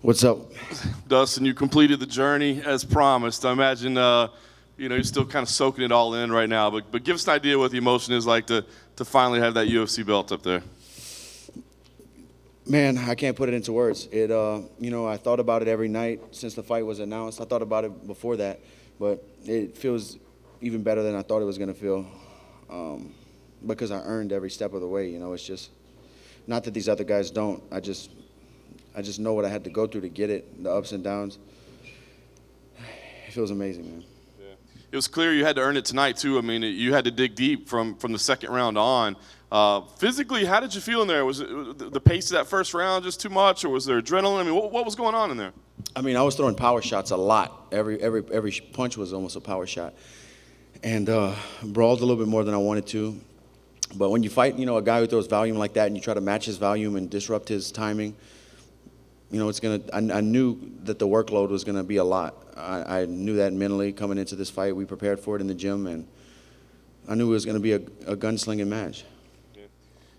What's up? Dustin, you completed the journey as promised. I imagine, you're still kind of soaking it all in right now, but give us an idea what the emotion is like to finally have that UFC belt up there. Man, I can't put it into words. I thought about it every night since the fight was announced. I thought about it before that, but it feels even better than I thought it was going to feel because I earned every step of the way. It's just not that these other guys don't. I just know what I had to go through to get it, the ups and downs. It feels amazing, man. Yeah. It was clear you had to earn it tonight, too. I mean, you had to dig deep from the second round on. Physically, how did you feel in there? Was it the pace of that first round just too much, or was there adrenaline? I mean, what was going on in there? I mean, I was throwing power shots a lot. Every punch was almost a power shot. And brawled a little bit more than I wanted to. But when you fight, a guy who throws volume like that and you try to match his volume and disrupt his timing, I knew that the workload was gonna be a lot. I knew that mentally coming into this fight. We prepared for it in the gym, and I knew it was gonna be a gunslinging match.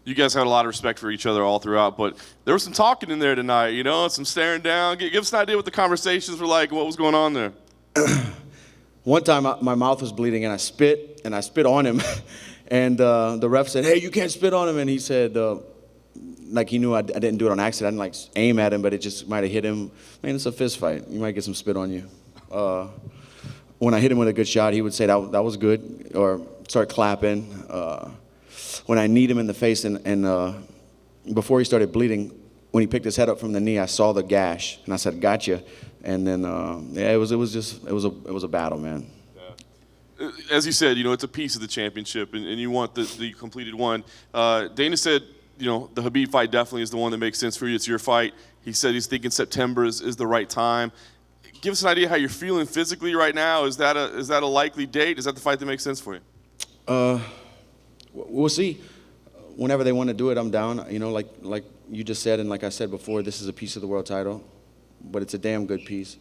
You guys had a lot of respect for each other all throughout, but there was some talking in there tonight, some staring down. Give us an idea what the conversations were like, what was going on there. One time, my mouth was bleeding, and I spit on him, and the ref said, "Hey, you can't spit on him," and he said, like he knew I didn't do it on accident. I didn't aim at him, but it just might have hit him. Man, it's a fist fight. You might get some spit on you. When I hit him with a good shot, he would say that was good, or start clapping. When I kneed him in the face, and before he started bleeding, when he picked his head up from the knee, I saw the gash, and I said, "Gotcha." And then it was a battle, man. Yeah. As you said, it's a piece of the championship, and you want the completed one. Dana said, the Khabib fight definitely is the one that makes sense for you. It's your fight. He said he's thinking September is the right time. Give us an idea how you're feeling physically right now. Is that a likely date? Is that the fight that makes sense for you? We'll see. Whenever they want to do it, I'm down. Like you just said, and like I said before, this is a piece of the world title, but it's a damn good piece,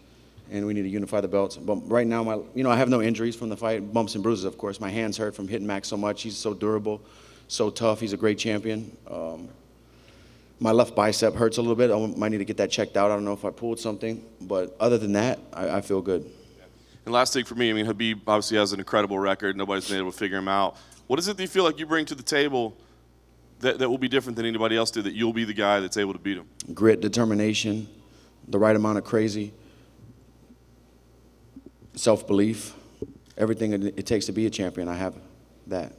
and we need to unify the belts. But right now, I have no injuries from the fight, bumps and bruises, of course. My hands hurt from hitting Max so much. He's so durable, so tough. He's a great champion. My left bicep hurts a little bit. I might need to get that checked out. I don't know if I pulled something, but other than that, I feel good. And last thing for me, Khabib obviously has an incredible record. Nobody's been able to figure him out. What is it that you feel like you bring to the table that will be different than anybody else did, that you'll be the guy that's able to beat him? Grit, determination, the right amount of crazy, self-belief, everything it takes to be a champion. I have that.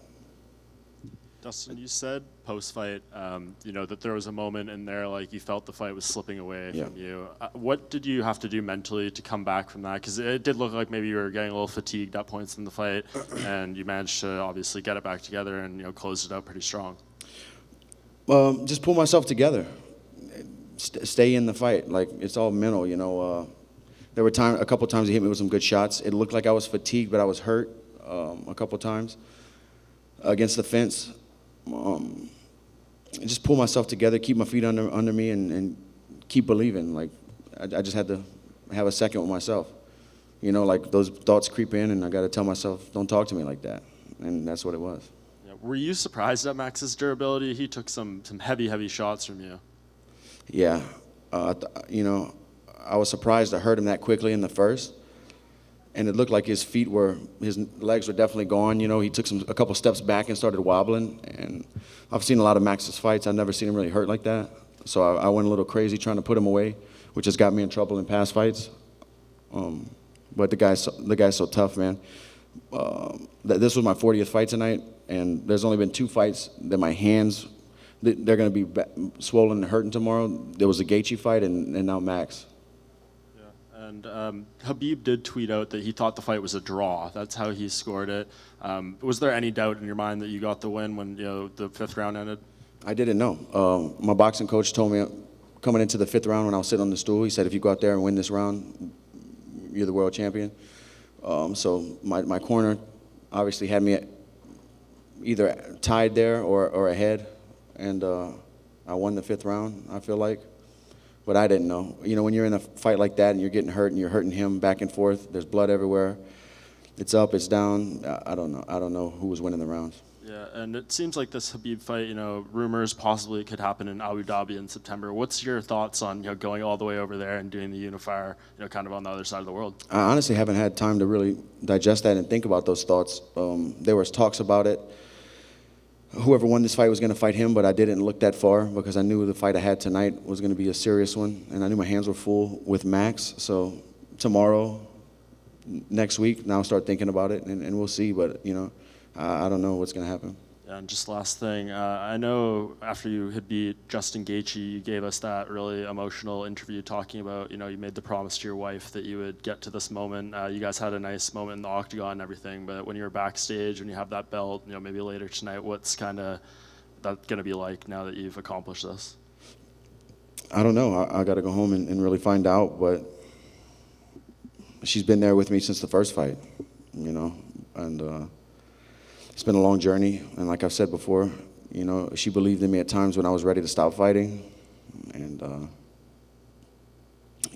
Dustin, you said post-fight, that there was a moment in there like you felt the fight was slipping away from you. What did you have to do mentally to come back from that? Because it did look like maybe you were getting a little fatigued at points in the fight, and you managed to obviously get it back together and close it out pretty strong. Just pull myself together, stay in the fight. Like, it's all mental, There were a couple times he hit me with some good shots. It looked like I was fatigued, but I was hurt a couple times against the fence. Just pull myself together, keep my feet under me, and keep believing. Like, I just had to have a second with myself. Like those thoughts creep in, and I got to tell myself, don't talk to me like that. And that's what it was. Yeah. Were you surprised at Max's durability? He took some heavy shots from you. Yeah. I was surprised I hurt him that quickly in the first. And it looked like his legs were definitely gone. He took a couple steps back and started wobbling. And I've seen a lot of Max's fights. I've never seen him really hurt like that. So I went a little crazy trying to put him away, which has got me in trouble in past fights. But the guy's so tough, man. This was my 40th fight tonight, and there's only been 2 fights that my hands, they're going to be swollen and hurting tomorrow. There was a Gaethje fight, and now Max. And Khabib did tweet out that he thought the fight was a draw. That's how he scored it. Was there any doubt in your mind that you got the win when the 5th round ended? I didn't know. My boxing coach told me coming into the 5th round when I was sitting on the stool, he said, if you go out there and win this round, you're the world champion. So my corner obviously had me either tied there or ahead, and I won the 5th round, I feel like. But I didn't know. When you're in a fight like that and you're getting hurt and you're hurting him back and forth, there's blood everywhere. It's up, it's down. I don't know who was winning the rounds. Yeah, and it seems like this Khabib fight, rumors possibly could happen in Abu Dhabi in September. What's your thoughts on going all the way over there and doing the unifier, kind of on the other side of the world? I honestly haven't had time to really digest that and think about those thoughts. There was talks about it. Whoever won this fight was going to fight him, but I didn't look that far because I knew the fight I had tonight was going to be a serious one, and I knew my hands were full with Max. So tomorrow, next week, now I'll start thinking about it, and we'll see. But, I don't know what's going to happen. Yeah, and just last thing, I know after you had beat Justin Gaethje, you gave us that really emotional interview talking about, you made the promise to your wife that you would get to this moment. You guys had a nice moment in the octagon and everything, but when you're backstage, when you have that belt, maybe later tonight, what's kind of that going to be like now that you've accomplished this? I don't know. I got to go home and really find out, but she's been there with me since the first fight, and it's been a long journey, and like I've said before, she believed in me at times when I was ready to stop fighting, and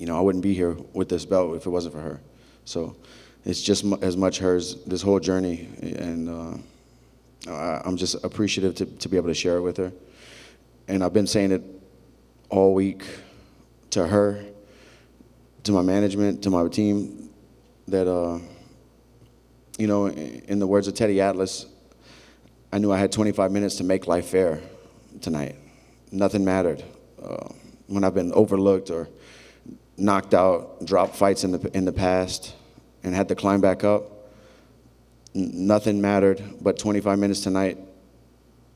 I wouldn't be here with this belt if it wasn't for her. So it's just as much hers, this whole journey, and I'm just appreciative to be able to share it with her. And I've been saying it all week to her, to my management, to my team, that in the words of Teddy Atlas, I knew I had 25 minutes to make life fair tonight. Nothing mattered. When I've been overlooked or knocked out, dropped fights in the past, and had to climb back up, nothing mattered but 25 minutes tonight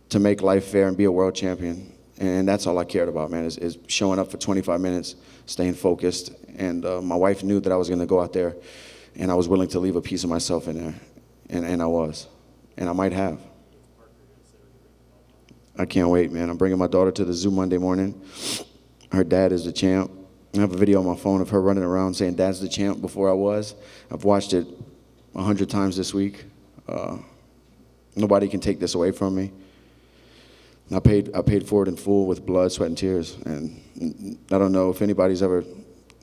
to make life fair and be a world champion. And that's all I cared about, man, is showing up for 25 minutes, staying focused. And my wife knew that I was going to go out there, and I was willing to leave a piece of myself in there. And I was. And I might have. I can't wait, man. I'm bringing my daughter to the zoo Monday morning. Her dad is the champ. I have a video on my phone of her running around saying, "Dad's the champ," before I was. I've watched it 100 times this week. Nobody can take this away from me. I paid for it in full with blood, sweat, and tears. And I don't know if anybody's ever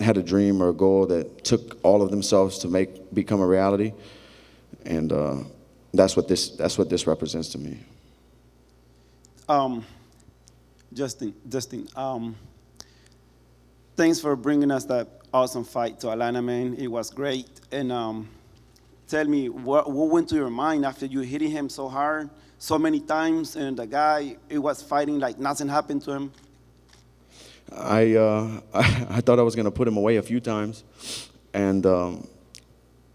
had a dream or a goal that took all of themselves to become a reality. And that's what this represents to me. Dustin, thanks for bringing us that awesome fight to Atlanta, man. It was great. And tell me, what went through your mind after you hitting him so hard, so many times, and the guy, it was fighting like nothing happened to him? I thought I was going to put him away a few times. And,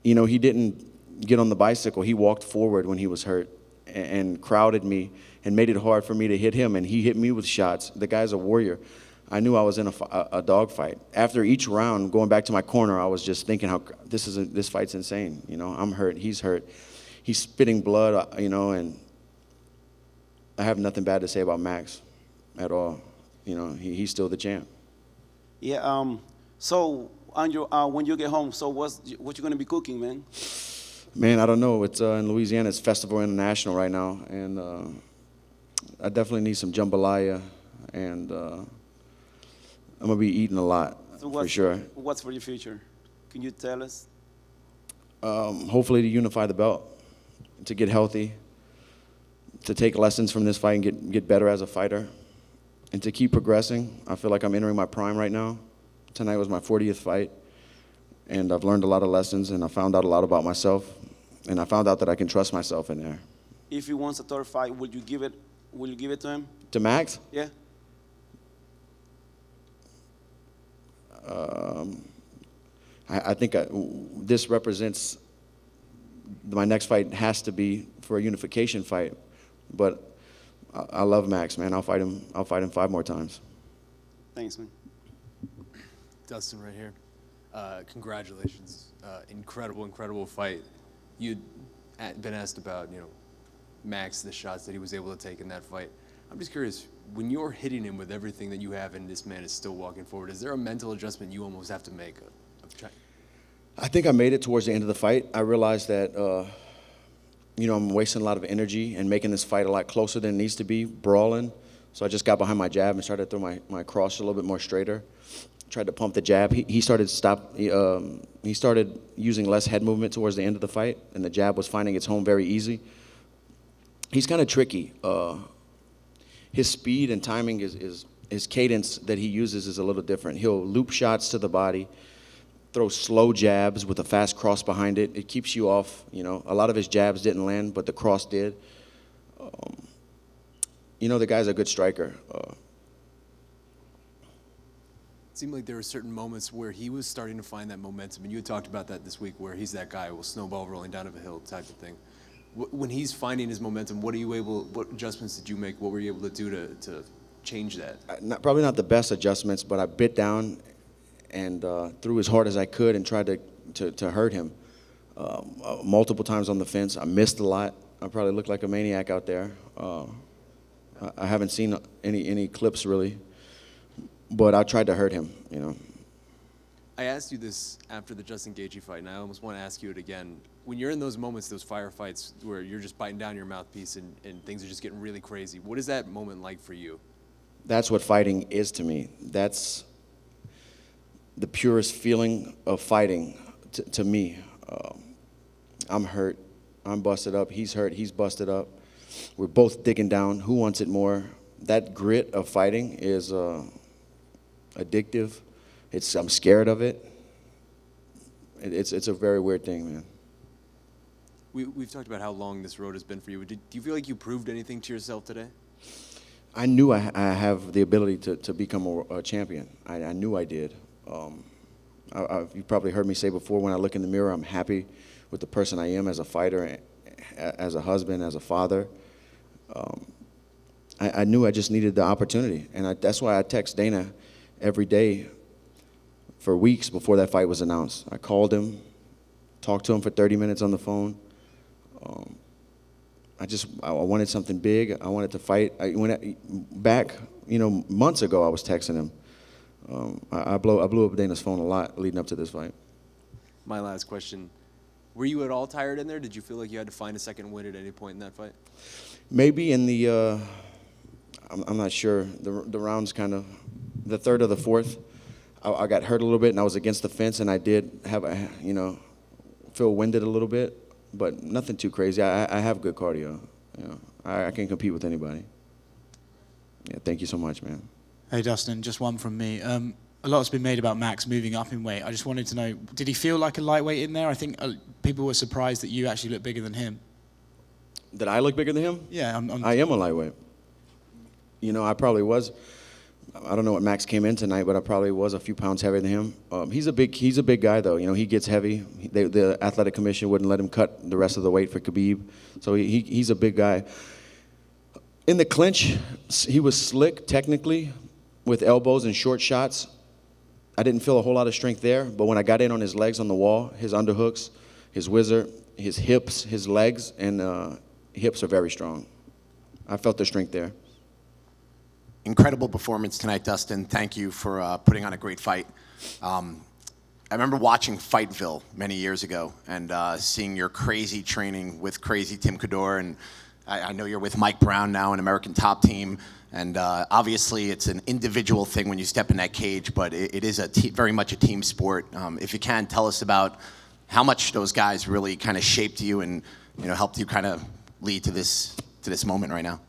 he didn't get on the bicycle. He walked forward when he was hurt and crowded me and made it hard for me to hit him. And he hit me with shots. The guy's a warrior. I knew I was in a dogfight. After each round, going back to my corner, I was just thinking how this fight's insane. I'm hurt. He's hurt. He's spitting blood, and I have nothing bad to say about Max at all. He's still the champ. Yeah. So on your when you get home, so what you gonna be cooking, man? Man, I don't know. It's in Louisiana. It's Festival International right now, and I definitely need some jambalaya, and I'm gonna be eating a lot for sure. What's for your future? Can you tell us? Hopefully to unify the belt, to get healthy, to take lessons from this fight and get better as a fighter, and to keep progressing. I feel like I'm entering my prime right now. Tonight was my 40th fight, and I've learned a lot of lessons, and I found out a lot about myself, and I found out that I can trust myself in there. If he wants a third fight, will you give it to him? To Max? Yeah. I think this represents my next fight has to be for a unification fight, but I love Max, man. I'll fight him 5 more times. Thanks, man. Dustin, right here. Congratulations. Incredible fight. You'd been asked about, Max, the shots that he was able to take in that fight. I'm just curious, when you're hitting him with everything that you have and this man is still walking forward, is there a mental adjustment you almost have to make? I think I made it towards the end of the fight. I realized that, I'm wasting a lot of energy and making this fight a lot closer than it needs to be, brawling. So I just got behind my jab and started to throw my cross a little bit more straighter. Tried to pump the jab. He started using less head movement towards the end of the fight, and the jab was finding its home very easy. he's kind of tricky. His speed and timing his cadence that he uses is a little different. He'll loop shots to the body, throw slow jabs with a fast cross behind it. It keeps you off. You know, a lot of his jabs didn't land, but the cross did. You know, the guy's a good striker. It seemed like there were certain moments where he was starting to find that momentum, and you had talked about that this week, where he's that guy who will snowball rolling down a hill type of thing. When he's finding his momentum, what adjustments did you make? What were you able to do to change that? Probably not the best adjustments, but I bit down and threw as hard as I could and tried to hurt him. Multiple times on the fence. I missed a lot. I probably looked like a maniac out there. I haven't seen any clips really, but I tried to hurt him, you know. I asked you this after the Justin Gaethje fight, and I almost want to ask you it again. When you're in those moments, those firefights where you're just biting down your mouthpiece and things are just getting really crazy, what is that moment like for you? That's what fighting is to me. That's the purest feeling of fighting to me. I'm hurt. I'm busted up. He's hurt. He's busted up. We're both digging down. Who wants it more? That grit of fighting is addictive. I'm scared of it. It's a very weird thing, man. We've talked about how long this road has been for you. Do you feel like you proved anything to yourself today? I knew I have the ability to become a champion. I knew I did. You probably heard me say before, when I look in the mirror, I'm happy with the person I am as a fighter, as a husband, as a father. I knew I just needed the opportunity, and that's why I text Dana every day for weeks before that fight was announced. I called him, talked to him for 30 minutes on the phone. I wanted something big. I wanted to fight. Back, months ago, I was texting him. I blew up Dana's phone a lot leading up to this fight. My last question. Were you at all tired in there? Did you feel like you had to find a second win at any point in that fight? Maybe in the, I'm not sure, the rounds kind of, the third or the fourth, I got hurt a little bit and I was against the fence and I did have feel winded a little bit, but nothing too crazy. I have good cardio. I can compete with anybody. Yeah, thank you so much, man. Hey, Dustin, just one from me. A lot's been made about Max moving up in weight. I just wanted to know, did he feel like a lightweight in there? I think people were surprised that you actually look bigger than him. Did I look bigger than him? Yeah. I am a lightweight. I probably was. I don't know what Max came in tonight, but I probably was a few pounds heavier than him. He's a big guy, though. He gets heavy. The athletic commission wouldn't let him cut the rest of the weight for Khabib. So he's a big guy. In the clinch, he was slick technically with elbows and short shots. I didn't feel a whole lot of strength there, but when I got in on his legs on the wall, his underhooks, his whizzer, his hips, his legs, and hips are very strong. I felt the strength there. Incredible performance tonight, Dustin. Thank you for putting on a great fight. I remember watching Fightville many years ago and seeing your crazy training with crazy Tim Kador, and I know you're with Mike Brown now, an American Top Team. And obviously, it's an individual thing when you step in that cage, but it is very much a team sport. If you can, tell us about how much those guys really kind of shaped you and helped you kind of lead to this moment right now.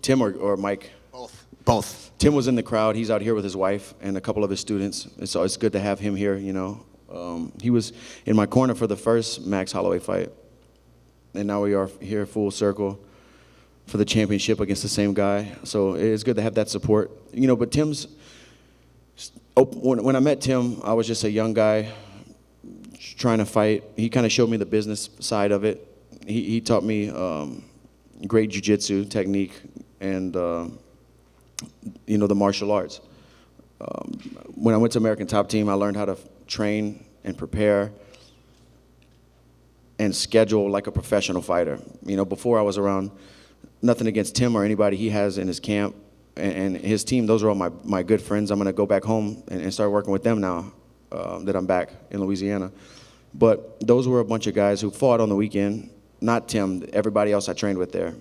Tim or Mike? Both. Tim was in the crowd. He's out here with his wife and a couple of his students. So it's good to have him here. He was in my corner for the first Max Holloway fight, and now we are here full circle for the championship against the same guy. So it's good to have that support. But Tim's, when I met Tim, I was just a young guy trying to fight. He kind of showed me the business side of it. He taught me great jiu-jitsu technique and, the martial arts. When I went to American Top Team, I learned how to train and prepare and schedule like a professional fighter. Before I was around, nothing against Tim or anybody he has in his camp and his team. Those are all my good friends. I'm going to go back home and start working with them now that I'm back in Louisiana. But those were a bunch of guys who fought on the weekend. Not Tim, everybody else I trained with there.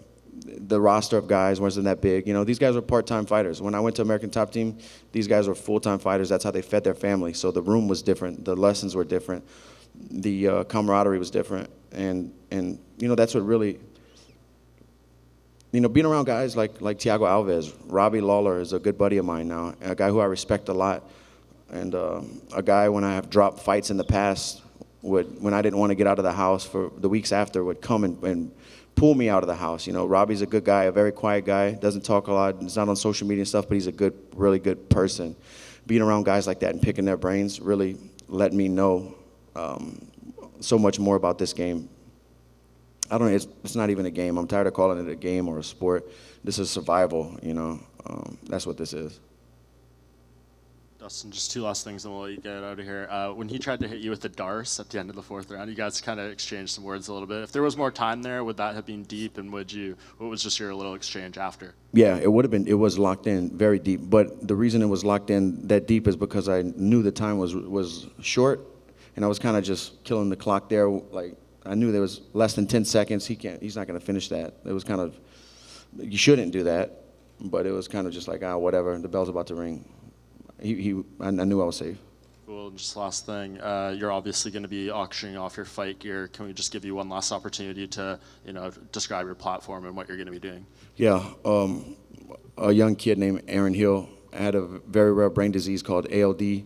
The roster of guys wasn't that big. These guys were part-time fighters. When I went to American Top Team, these guys were full-time fighters. That's how they fed their family. So the room was different. The lessons were different. The camaraderie was different. And that's what really being around guys like Thiago Alves, Robbie Lawler is a good buddy of mine now, a guy who I respect a lot, and a guy when I have dropped fights in the past when I didn't want to get out of the house for the weeks after would come and pull me out of the house. Robbie's a good guy, a very quiet guy, doesn't talk a lot, he's not on social media and stuff, but he's a really good person. Being around guys like that and picking their brains really let me know so much more about this game. I don't know, it's not even a game. I'm tired of calling it a game or a sport. This is survival, that's what this is. Dustin, just two last things, and we'll let you get out of here. When he tried to hit you with the Darce at the end of the fourth round, you guys kind of exchanged some words a little bit. If there was more time there, would that have been deep, and what was just your little exchange after? Yeah, it would have been. It was locked in very deep. But the reason it was locked in that deep is because I knew the time was short, and I was kind of just killing the clock there. Like I knew there was less than 10 seconds. He's not going to finish that. It was kind of, you shouldn't do that, but it was kind of just like whatever. The bell's about to ring. I knew I was safe. Cool. And just last thing, you're obviously going to be auctioning off your fight gear. Can we just give you one last opportunity to, describe your platform and what you're going to be doing? Yeah, a young kid named Aaron Hill had a very rare brain disease called ALD,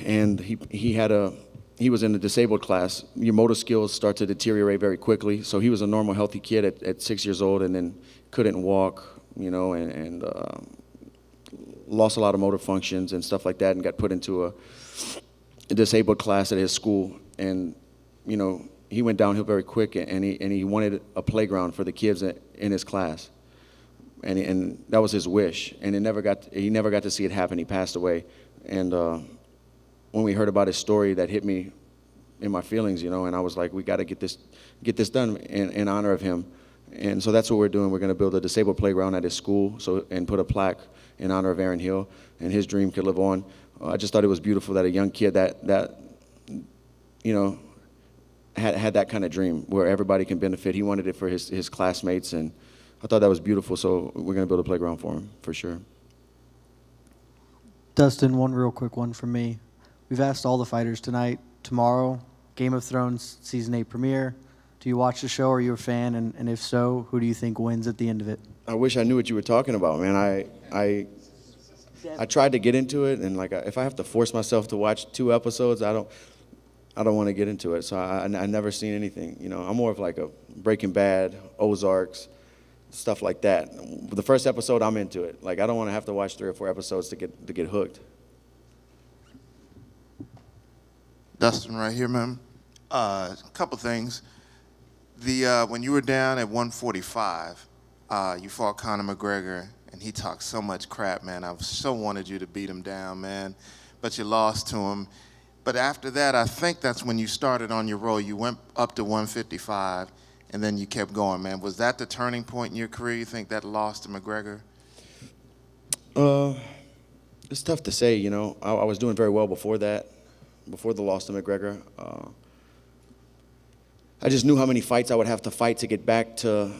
and he was in the disabled class. Your motor skills start to deteriorate very quickly. So he was a normal, healthy kid at 6 years old, and then couldn't walk, and lost a lot of motor functions and stuff like that, and got put into a disabled class at his school. And he went downhill very quick, and he wanted a playground for the kids in his class, and that was his wish. And he never got to see it happen. He passed away, and when we heard about his story, that hit me in my feelings, and I was like, we got to get this done in honor of him. And so that's what we're doing. We're going to build a disabled playground at his school, and put a plaque in honor of Aaron Hill, and his dream could live on. I just thought it was beautiful that a young kid that had that kind of dream where everybody can benefit. He wanted it for his classmates, and I thought that was beautiful. So we're going to build a playground for him for sure. Dustin, one real quick one from me. We've asked all the fighters tonight. Tomorrow, Game of Thrones Season 8 premiere. Do you watch the show? Are you a fan? And if so, who do you think wins at the end of it? I wish I knew what you were talking about, man. I tried to get into it, and if I have to force myself to watch 2 episodes, I don't want to get into it. So I never seen anything. I'm more of like a Breaking Bad, Ozarks, stuff like that. The first episode, I'm into it. I don't want to have to watch 3 or 4 episodes to get hooked. Dustin, right here, man. A couple things. When you were down at 145, you fought Conor McGregor, and he talked so much crap, man. I so wanted you to beat him down, man, but you lost to him. But after that, I think that's when you started on your roll. You went up to 155, and then you kept going, man. Was that the turning point in your career? You think that loss to McGregor? It's tough to say, I was doing very well before that, before the loss to McGregor. I just knew how many fights I would have to fight to get back to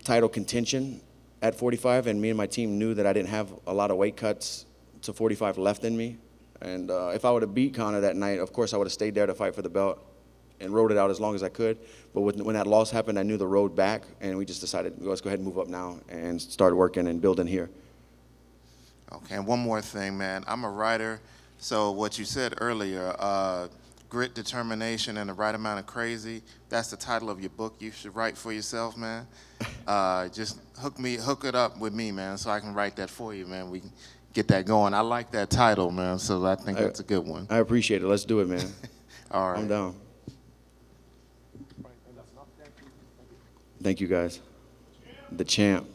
title contention at 45, and me and my team knew that I didn't have a lot of weight cuts to 45 left in me. And if I would have beat Conor that night, of course I would have stayed there to fight for the belt and rode it out as long as I could. But when that loss happened, I knew the road back, and we just decided, let's go ahead and move up now and start working and building here. Okay, and one more thing, man. I'm a writer, so what you said earlier, Grit, Determination, and the Right Amount of Crazy, that's the title of your book you should write for yourself, man. Just hook it up with me, man, so I can write that for you, man. We can get that going. I like that title, man, so I think that's a good one. I appreciate it. Let's do it, man. All right. I'm down. Thank you, guys. The champ.